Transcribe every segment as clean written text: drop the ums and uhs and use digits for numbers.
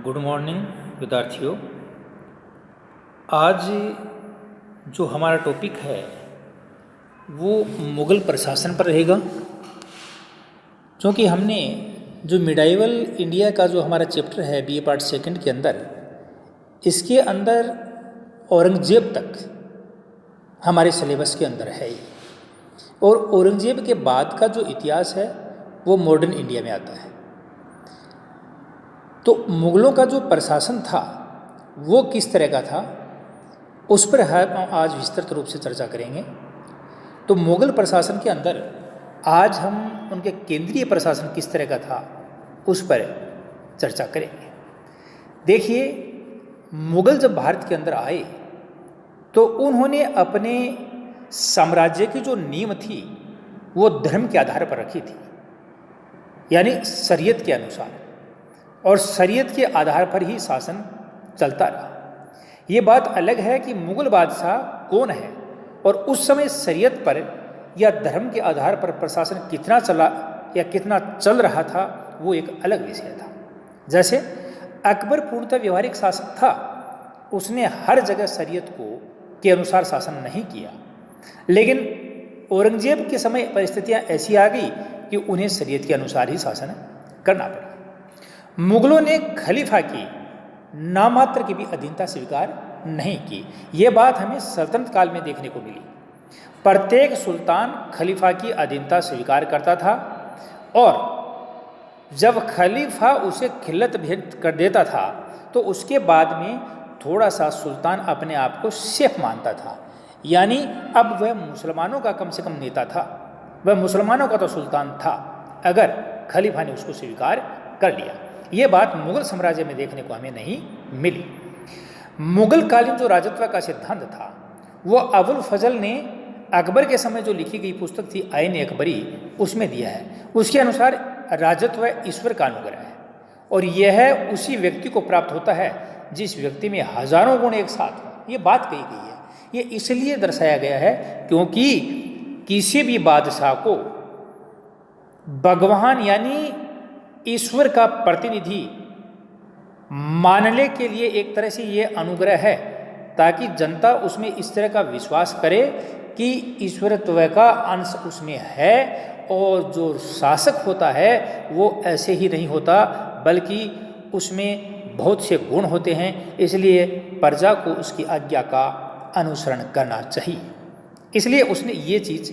Good morning विद्यार्थियों। आज जो हमारा टॉपिक है वो मुग़ल प्रशासन पर रहेगा, क्योंकि हमने जो मिडाइवल इंडिया का जो हमारा चैप्टर है बीए पार्ट सेकंड के अंदर, इसके अंदर औरंगजेब तक हमारे सिलेबस के अंदर है और औरंगजेब के बाद का जो इतिहास है वो मॉडर्न इंडिया में आता है। तो मुग़लों का जो प्रशासन था वो किस तरह का था, उस पर हम आज विस्तृत रूप से चर्चा करेंगे। तो मुग़ल प्रशासन के अंदर आज हम उनके केंद्रीय प्रशासन किस तरह का था उस पर चर्चा करेंगे। देखिए, मुग़ल जब भारत के अंदर आए तो उन्होंने अपने साम्राज्य की जो नींव थी वो धर्म के आधार पर रखी थी, यानी शरीयत के अनुसार, और शरीयत के आधार पर ही शासन चलता रहा। ये बात अलग है कि मुग़ल बादशाह कौन है और उस समय शरीयत पर या धर्म के आधार पर प्रशासन कितना चला या कितना चल रहा था वो एक अलग विषय था। जैसे अकबर पूर्णतः व्यवहारिक शासक था, उसने हर जगह शरीयत के अनुसार शासन नहीं किया, लेकिन औरंगजेब के समय परिस्थितियां ऐसी आ गई कि उन्हें शरीयत के अनुसार ही शासन करना पड़ा। मुग़लों ने खलीफा की नामात्र की भी अधीनता स्वीकार नहीं की। ये बात हमें सल्तनत काल में देखने को मिली। प्रत्येक सुल्तान खलीफा की अधीनता स्वीकार करता था और जब खलीफा उसे खिल्लत भेंट कर देता था तो उसके बाद में थोड़ा सा सुल्तान अपने आप को सेफ मानता था, यानी अब वह मुसलमानों का कम से कम नेता था, वह मुसलमानों का तो सुल्तान था अगर खलीफा ने उसको स्वीकार कर लिया। ये बात मुग़ल साम्राज्य में देखने को हमें नहीं मिली। मुग़ल कालीन जो राजत्व का सिद्धांत था वो अबुल फजल ने अकबर के समय जो लिखी गई पुस्तक थी आईन अकबरी उसमें दिया है। उसके अनुसार राजत्व ईश्वर का अनुग्रह है और यह उसी व्यक्ति को प्राप्त होता है जिस व्यक्ति में हजारों गुण एक साथ हो। ये बात कही गई है। ये इसलिए दर्शाया गया है क्योंकि किसी भी बादशाह को भगवान यानी ईश्वर का प्रतिनिधि मानने के लिए एक तरह से ये अनुग्रह है, ताकि जनता उसमें इस तरह का विश्वास करे कि ईश्वरत्व का अंश उसमें है और जो शासक होता है वो ऐसे ही नहीं होता बल्कि उसमें बहुत से गुण होते हैं, इसलिए प्रजा को उसकी आज्ञा का अनुसरण करना चाहिए। इसलिए उसने ये चीज़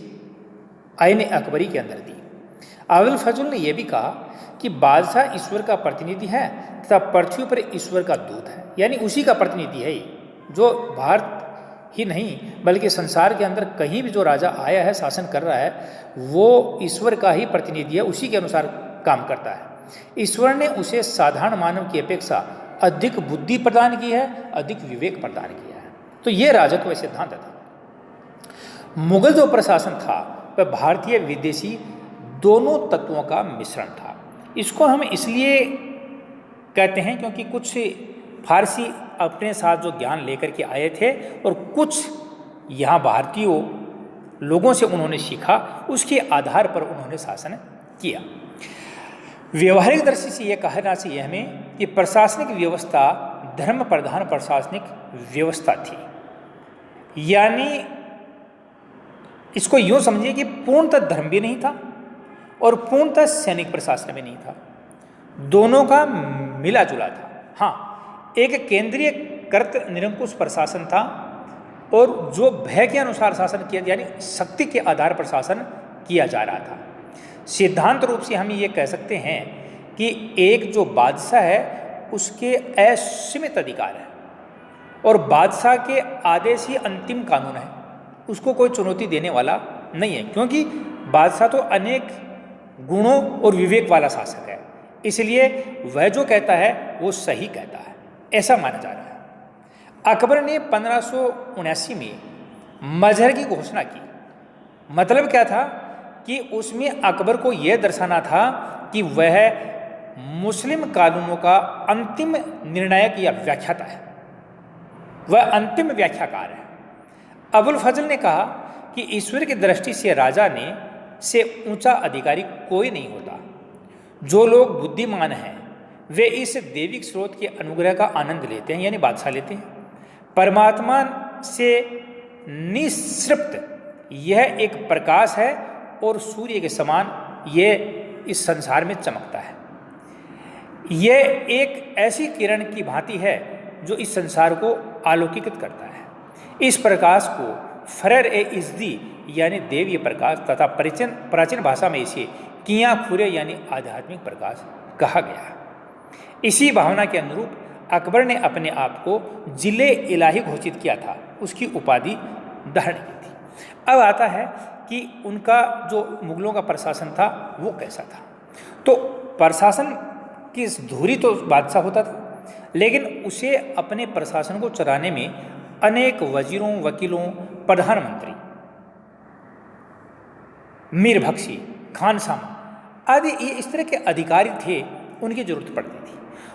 आईन अकबरी के अंदर दी। अबुल फजल ने यह भी कहा कि बादशाह ईश्वर का प्रतिनिधि है तथा पृथ्वी पर ईश्वर का दूत है, यानी उसी का प्रतिनिधि है जो भारत ही नहीं बल्कि संसार के अंदर कहीं भी जो राजा आया है शासन कर रहा है वो ईश्वर का ही प्रतिनिधि है, उसी के अनुसार काम करता है। ईश्वर ने उसे साधारण मानव की अपेक्षा अधिक बुद्धि प्रदान की है, अधिक विवेक प्रदान किया है। तो ये राजत्व सिद्धांत था। मुग़ल जो प्रशासन था वह भारतीय विदेशी दोनों तत्वों का मिश्रण था। इसको हम इसलिए कहते हैं क्योंकि कुछ फारसी अपने साथ जो ज्ञान लेकर के आए थे और कुछ यहाँ भारतीय लोगों से उन्होंने सीखा, उसके आधार पर उन्होंने शासन किया। व्यवहारिक दृष्टि से यह कहना चाहिए हमें कि प्रशासनिक व्यवस्था धर्म प्रधान प्रशासनिक व्यवस्था थी, यानी इसको यूँ समझिए कि पूर्णतः धर्म भी नहीं था और पूर्णतः सैनिक प्रशासन भी नहीं था, दोनों का मिला जुला था। हाँ, एक केंद्रीय कृत निरंकुश प्रशासन था और जो भय के अनुसार शासन किया, यानी शक्ति के आधार पर शासन किया जा रहा था। सिद्धांत रूप से हम ये कह सकते हैं कि एक जो बादशाह है उसके असीमित अधिकार है और बादशाह के आदेश ही अंतिम कानून है, उसको कोई चुनौती देने वाला नहीं है, क्योंकि बादशाह तो अनेक गुणों और विवेक वाला शासक है, इसलिए वह जो कहता है वो सही कहता है, ऐसा माना जा रहा है। अकबर ने 1579 में मजहर की घोषणा की। मतलब क्या था कि उसमें अकबर को यह दर्शाना था कि वह मुस्लिम कानूनों का अंतिम निर्णायक या व्याख्याता है, वह अंतिम व्याख्याकार है। अबुल फजल ने कहा कि ईश्वर की दृष्टि से राजा से ऊंचा अधिकारी कोई नहीं होता। जो लोग बुद्धिमान हैं वे इस देविक स्रोत के अनुग्रह का आनंद लेते हैं, यानी बादशाह लेते हैं। परमात्मा से निसृप्त यह एक प्रकाश है और सूर्य के समान यह इस संसार में चमकता है। यह एक ऐसी किरण की भांति है जो इस संसार को आलोकित करता है। इस प्रकाश को फरर ए इजदी यानी देवीय प्रकाश तथा प्राचीन भाषा में इसे किया खुरे यानी आध्यात्मिक प्रकाश कहा गया है। इसी भावना के अनुरूप अकबर ने अपने आप को जिले इलाही घोषित किया था, उसकी उपाधि धारण की थी। अब आता है कि उनका जो मुगलों का प्रशासन था वो कैसा था। तो प्रशासन की धुरी तो बादशाह होता था, लेकिन उसे अपने प्रशासन को चलाने में अनेक वजीरों, वकीलों, प्रधानमंत्री, मीर बख्शी, खानसामा आदि ये इस तरह के अधिकारी थे, उनकी जरूरत पड़ती थी।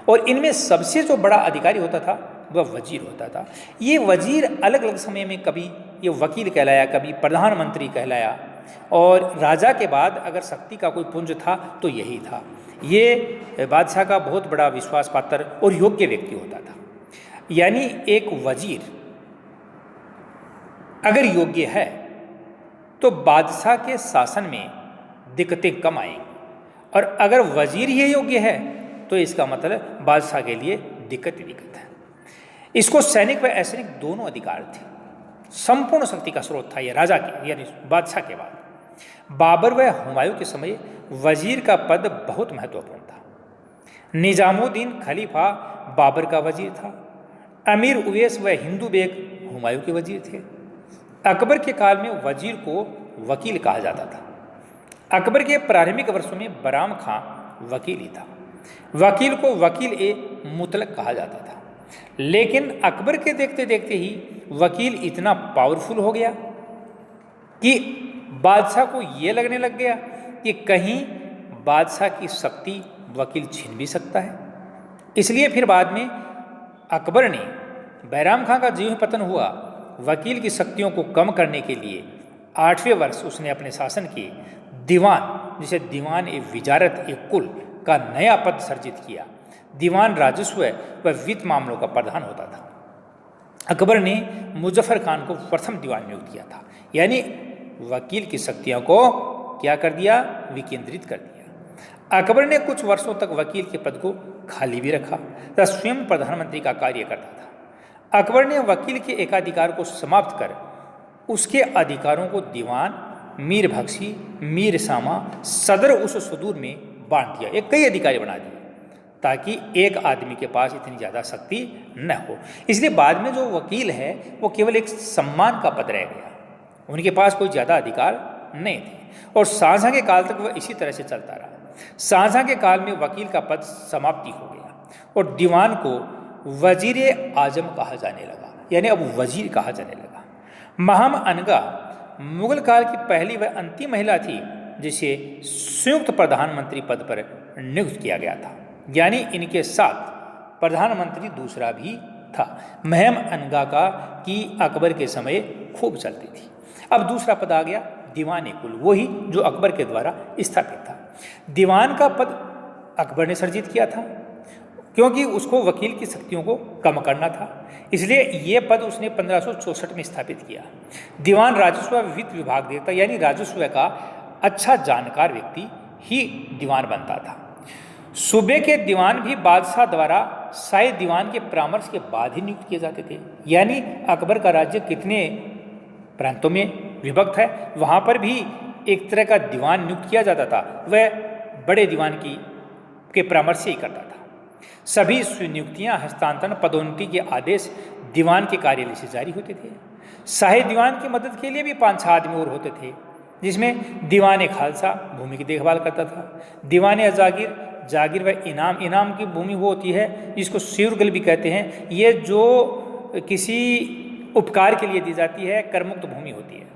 और इनमें सबसे जो बड़ा अधिकारी होता था वह वजीर होता था। ये वजीर अलग अलग समय में कभी ये वकील कहलाया, कभी प्रधानमंत्री कहलाया, और राजा के बाद अगर शक्ति का कोई पुंज था तो यही था। ये बादशाह का बहुत बड़ा विश्वास पात्र और योग्य व्यक्ति होता था। यानी एक वजीर अगर योग्य है तो बादशाह के शासन में दिक्कतें कम आएंगी, और अगर वजीर ही योग्य है तो इसका मतलब बादशाह के लिए दिक्कत है। इसको सैनिक व असैनिक दोनों अधिकार थे। संपूर्ण शक्ति का स्रोत था यह राजा के यानी बादशाह के बाद। बाबर व हुमायूं के समय वजीर का पद बहुत महत्वपूर्ण था। निजामुद्दीन खलीफा बाबर का वजीर था। अमीर उवैस व हिंदू बेग हुमायूं के वजीर थे। अकबर के काल में वजीर को वकील कहा जाता था। अकबर के प्रारंभिक वर्षों में बराम खां वकील ही था। वकील को वकील ए मुतलक कहा जाता था। लेकिन अकबर के देखते देखते ही वकील इतना पावरफुल हो गया कि बादशाह को ये लगने लग गया कि कहीं बादशाह की शक्ति वकील छीन भी सकता है। इसलिए फिर बाद में अकबर ने बैराम खां का जीव पतन हुआ, वकील की शक्तियों को कम करने के लिए 8वें वर्ष उसने अपने शासन के दीवान, जिसे दीवान ए विजारत ए कुल का नया पद सर्जित किया। दीवान राजस्व व वित्त मामलों का प्रधान होता था। अकबर ने मुजफ्फर खान को प्रथम दीवान नियुक्त किया था, यानी वकील की शक्तियों को क्या कर दिया, विकेंद्रित कर दिया। अकबर ने कुछ वर्षों तक वकील के पद को खाली भी रखा तथा स्वयं प्रधानमंत्री का कार्य करता था। अकबर ने वकील के एकाधिकार को समाप्त कर उसके अधिकारों को दीवान, मीर बख्शी, मीर सामा, सदर उस सुदूर में बांट दिया। एक कई अधिकारी बना दिए ताकि एक आदमी के पास इतनी ज़्यादा शक्ति न हो। इसलिए बाद में जो वकील है वो केवल एक सम्मान का पद रह गया, उनके पास कोई ज़्यादा अधिकार नहीं थे। और शाहजहां के काल तक वह इसी तरह से चलता रहा। शाहजहां के काल में वकील का पद समाप्ति हो गया और दीवान को वजीर आजम कहा जाने लगा, यानी अब वजीर कहा जाने लगा। महम अनगा मुगल काल की पहली व अंतिम महिला थी जिसे संयुक्त प्रधानमंत्री पद पर नियुक्त किया गया था, यानी इनके साथ प्रधानमंत्री दूसरा भी था। महम अनगा का की अकबर के समय खूब चलती थी। अब दूसरा पद आ गया दीवान कुल, वही जो अकबर के द्वारा स्थापित था। दीवान का पद अकबर ने सर्जित किया था क्योंकि उसको वकील की शक्तियों को कम करना था, इसलिए ये पद उसने 1564 में स्थापित किया। दीवान राजस्व वित्त विभाग देता, यानी राजस्व का अच्छा जानकार व्यक्ति ही दीवान बनता था। सूबे के दीवान भी बादशाह द्वारा शाही दीवान के परामर्श के बाद ही नियुक्त किए जाते थे। यानी अकबर का राज्य कितने प्रांतों में विभक्त है, वहाँ पर भी एक तरह का दीवान नियुक्त किया जाता था। वह बड़े दीवान के परामर्श से ही करता था। सभी नियुक्तियाँ, हस्तांतरण, पदोन्नति के आदेश दीवान के कार्यालय से जारी होते थे। शाही दीवान की मदद के लिए भी 5-6 आदमी और होते थे, जिसमें दीवान खालसा भूमि की देखभाल करता था। दीवान जागीर व इनाम की भूमि वो होती है जिसको सिरगल भी कहते हैं। ये जो किसी उपकार के लिए दी जाती है, करमुक्त भूमि होती है।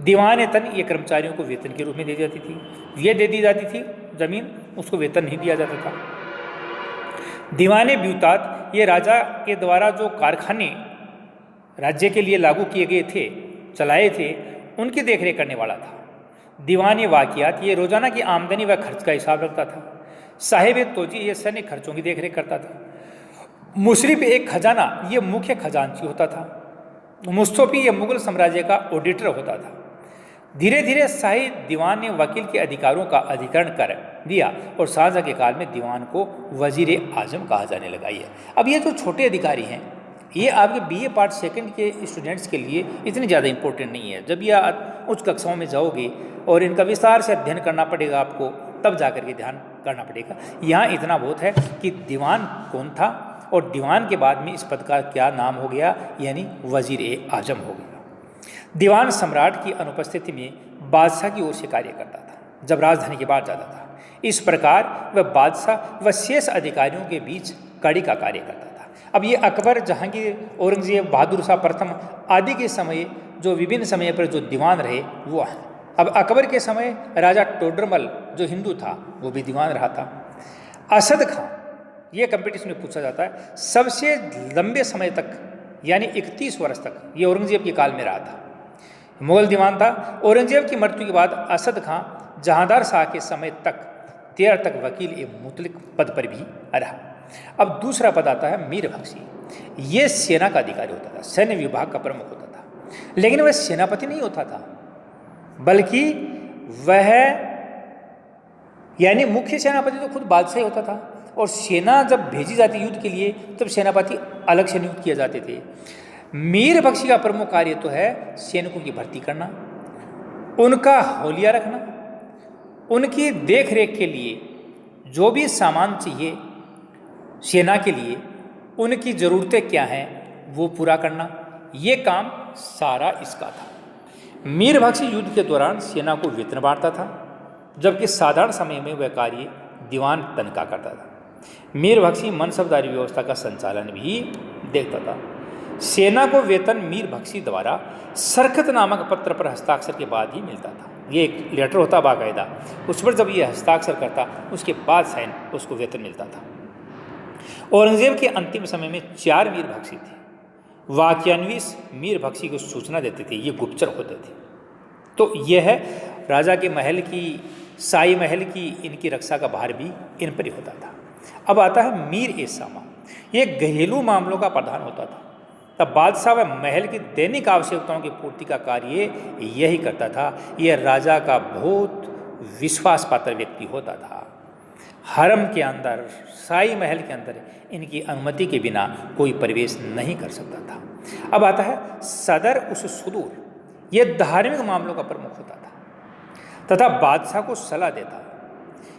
दीवान तन ये कर्मचारियों को वेतन के रूप में दी जाती थी। ये दे दी जाती थी जमीन, उसको वेतन नहीं दिया जाता था। दीवान ब्यूतात ये राजा के द्वारा जो कारखाने राज्य के लिए लागू किए गए थे, चलाए थे, उनकी देखरेख करने वाला था। दीवान वाकियात ये रोजाना की आमदनी व खर्च का हिसाब रखता था। साहिब तोजी ये सैन्य खर्चों की देखरेख करता था। मुशरिफ एक खजाना ये मुख्य खजांची होता था। मुस्तफी ये मुगल साम्राज्य का ऑडिटर होता था। धीरे धीरे शाही दीवान ने वकील के अधिकारों का अधिकरण कर दिया और शाहजहाँ के काल में दीवान को वजीर आजम कहा जाने लगा। अब ये जो छोटे अधिकारी हैं ये आपके बीए पार्ट सेकंड के स्टूडेंट्स के लिए इतने ज़्यादा इंपॉर्टेंट नहीं है। जब ये उच्च कक्षाओं में जाओगे और इनका विस्तार से अध्ययन करना पड़ेगा आपको, तब जा करके ध्यान करना पड़ेगा। यहाँ इतना बहुत है कि दीवान कौन था और दीवान के बाद में इस पद का क्या नाम हो गया, यानी वजीर आजम हो गया। दीवान सम्राट की अनुपस्थिति में बादशाह की ओर से कार्य करता था जब राजधानी के बाहर जाता था। इस प्रकार वह बादशाह व शेष अधिकारियों के बीच कड़ी का कार्य करता था। अब ये अकबर, जहांगीर, औरंगजेब, बहादुर शाह प्रथम आदि के समय जो विभिन्न समय पर जो दीवान रहे वो हैं। अब अकबर के समय राजा टोडरमल जो हिंदू था वो भी दीवान रहा था। असद खां, ये कंपटीशन में पूछा जाता है, सबसे लंबे समय तक यानी 31 वर्ष तक ये औरंगजेब के काल में रहा था, मुगल दीवान था। औरंगजेब की मृत्यु के बाद असद खां जहांदार शाह के समय तक 13 तक वकील ए मुतलिक पद पर भी रहा। अब दूसरा पद आता है मीर बख्शी। ये सेना का अधिकारी होता था, सैन्य विभाग का प्रमुख होता था, लेकिन वह सेनापति नहीं होता था, बल्कि वह यानी मुख्य सेनापति तो खुद बादशाह होता था। और सेना जब भेजी जाती युद्ध के लिए तब सेनापति अलग से नियुक्त किए जाते थे। मीर बख्शी का प्रमुख कार्य तो है सैनिकों की भर्ती करना, उनका हौलिया रखना, उनकी देख रेख के लिए जो भी सामान चाहिए सेना के लिए, उनकी ज़रूरतें क्या हैं वो पूरा करना, ये काम सारा इसका था। मीर बख्शी युद्ध के दौरान सेना को वेतन बांटता था, जबकि साधारण समय में वह कार्य दीवान तनख्वाह करता था। मीर बख्शी मनसबदारी व्यवस्था का संचालन भी देखता था। सेना को वेतन मीर बख्शी द्वारा सरकत नामक पत्र पर हस्ताक्षर के बाद ही मिलता था। ये एक लेटर होता बाकायदा, उस पर जब ये हस्ताक्षर करता उसके बाद साइन उसको वेतन मिलता था। औरंगजेब के अंतिम समय में 4 मीर बख्शी थे। वाक्यान्विस मीर बख्शी को सूचना देते थे, ये गुप्तचर होते थे। तो यह है राजा के महल की, शाही महल की इनकी रक्षा का भार भी इन पर ही होता था। अब आता है मीर ए सामा। ये घरेलू मामलों का प्रधान होता था। तब बादशाह व महल की दैनिक आवश्यकताओं की पूर्ति का कार्य यही करता था। यह राजा का बहुत विश्वास पात्र व्यक्ति होता था। हरम के अंदर, शाही महल के अंदर इनकी अनुमति के बिना कोई प्रवेश नहीं कर सकता था। अब आता है सदर उस सुदूर। यह धार्मिक मामलों का प्रमुख होता था तथा बादशाह को सलाह देता।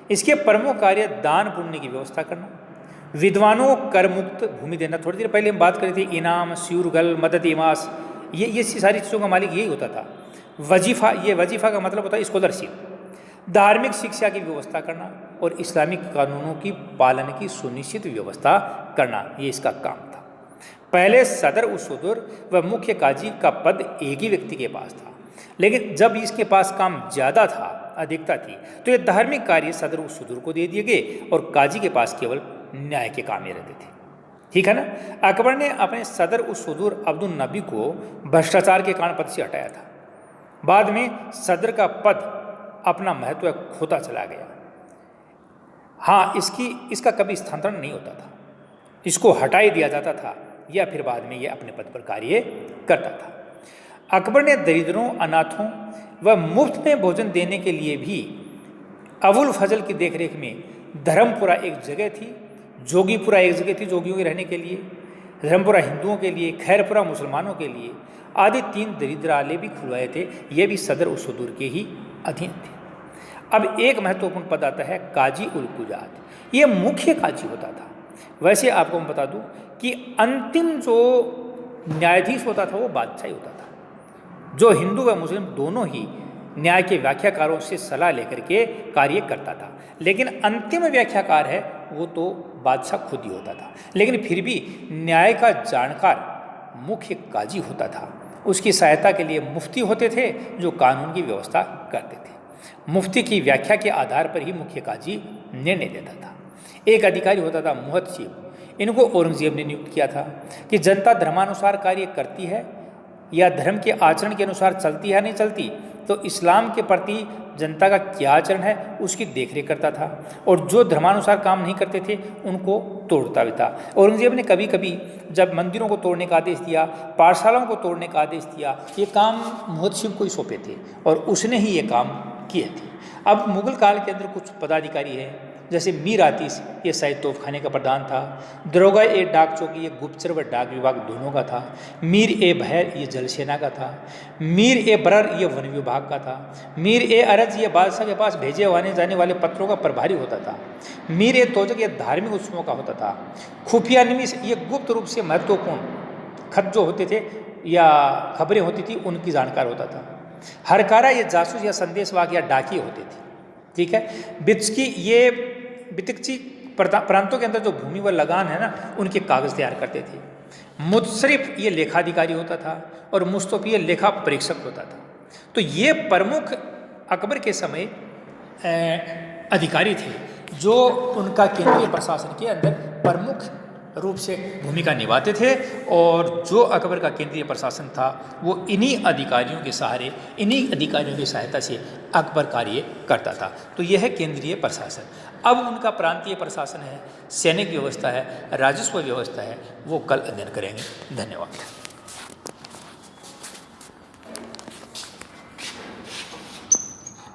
इसके प्रमुख कार्य दान पुण्य की व्यवस्था करना, विद्वानों को कर मुक्त भूमि देना। थोड़ी देर पहले हम बात करी थी इनाम, स्यूरगल, मदद इमास, ये सारी चीज़ों का मालिक यही होता था। वजीफ़ा, ये वजीफ़ा का मतलब होता है स्कॉलरशिप। धार्मिक शिक्षा की व्यवस्था करना और इस्लामिक कानूनों की पालन की सुनिश्चित व्यवस्था करना, ये इसका काम था। पहले सदर उस सुदूर व मुख्य काजी का पद एक ही व्यक्ति के पास था, लेकिन जब इसके पास काम ज़्यादा था, अधिकता थी, तो ये धार्मिक कार्य सदर उस सुदूर को दे दिए गए और काजी के पास केवल न्याय के काम में रहते थे। ठीक है ना। अकबर ने अपने सदर उस सुदूर अब्दुल नबी को भ्रष्टाचार के कारण पद से हटाया था। बाद में सदर का पद अपना महत्व खोता चला गया। हाँ, इसका कभी स्थानांतरण नहीं होता था, इसको हटा ही दिया जाता था या फिर बाद में ये अपने पद पर कार्य करता था। अकबर ने दरिद्रों, अनाथों व मुफ्त में भोजन देने के लिए भी अबुल फजल की देखरेख में धर्मपुरा एक जगह थी, जोगीपुरा एक जगह थी जोगियों के रहने के लिए, धर्मपुरा हिंदुओं के लिए, खैरपुरा मुसलमानों के लिए आदि 3 दरिद्रालय भी खुलवाए थे। ये भी सदर उस सुदूर के ही अधीन थे। अब एक महत्वपूर्ण पद आता है काजी उल कुजात। ये मुख्य काजी होता था। वैसे आपको मैं बता दूं कि अंतिम जो न्यायाधीश होता था वो बादशाह होता था, जो हिंदू व मुस्लिम दोनों ही न्याय के व्याख्याकारों से सलाह लेकर के कार्य करता था। लेकिन अंतिम व्याख्याकार है वो तो बादशाह खुद ही होता था। लेकिन फिर भी न्याय का जानकार मुख्य काजी होता था। उसकी सहायता के लिए मुफ्ती होते थे जो कानून की व्यवस्था करते थे। मुफ्ती की व्याख्या के आधार पर ही मुख्य काजी निर्णय देता था। एक अधिकारी होता था मुहतसिब। इनको औरंगजेब ने नियुक्त किया था कि जनता धर्मानुसार कार्य करती है या धर्म के आचरण के अनुसार चलती है नहीं चलती, तो इस्लाम के प्रति जनता का क्या आचरण है उसकी देखरेख करता था, और जो धर्मानुसार काम नहीं करते थे उनको तोड़ता भी था। औरंगजेब ने कभी कभी जब मंदिरों को तोड़ने का आदेश दिया, पाठशालाओं को तोड़ने का आदेश दिया, ये काम मुहद्दिम को ही सौंपे थे और उसने ही ये काम किए थे। अब मुगल काल के अंदर कुछ पदाधिकारी हैं, जैसे मीर आतिश, ये शाही तोपखाने का प्रधान था, दरोगा ए डाक चौकी, ये गुप्तचर व डाक विभाग दोनों का था, मीर ए बहर, ये जल सेना का था, मीर ए बरर, ये वन विभाग का था, मीर ए अरज, ये बादशाह के पास भेजे आने जाने वाले पत्रों का प्रभारी होता था, मीर ए तोजक, ये धार्मिक उत्सवों का होता था, खुफिया निमिष, ये गुप्त रूप से महत्वपूर्ण खत जो होते थे या खबरें होती थी उनकी जानकार होता था, हरकारा, ये जासूस या संदेशवाहक या डाकिए होते थे। ठीक है। बित्सकी, ये बितिकची प्रांतों के अंदर जो भूमि व लगान है ना, उनके कागज तैयार करते थे। मुत्सरिफ, ये लेखाधिकारी होता था, और मुस्तफी, ये लेखा परीक्षक होता था। तो ये प्रमुख अकबर के समय अधिकारी थे जो उनका केंद्रीय प्रशासन के अंदर प्रमुख रूप से भूमिका निभाते थे, और जो अकबर का केंद्रीय प्रशासन था वो इन्हीं अधिकारियों के सहारे, इन्हीं अधिकारियों की सहायता से अकबर कार्य करता था। तो यह है केंद्रीय प्रशासन। अब उनका प्रांतीय प्रशासन है, सैनिक व्यवस्था है, राजस्व व्यवस्था है, वो कल अध्ययन करेंगे। धन्यवाद।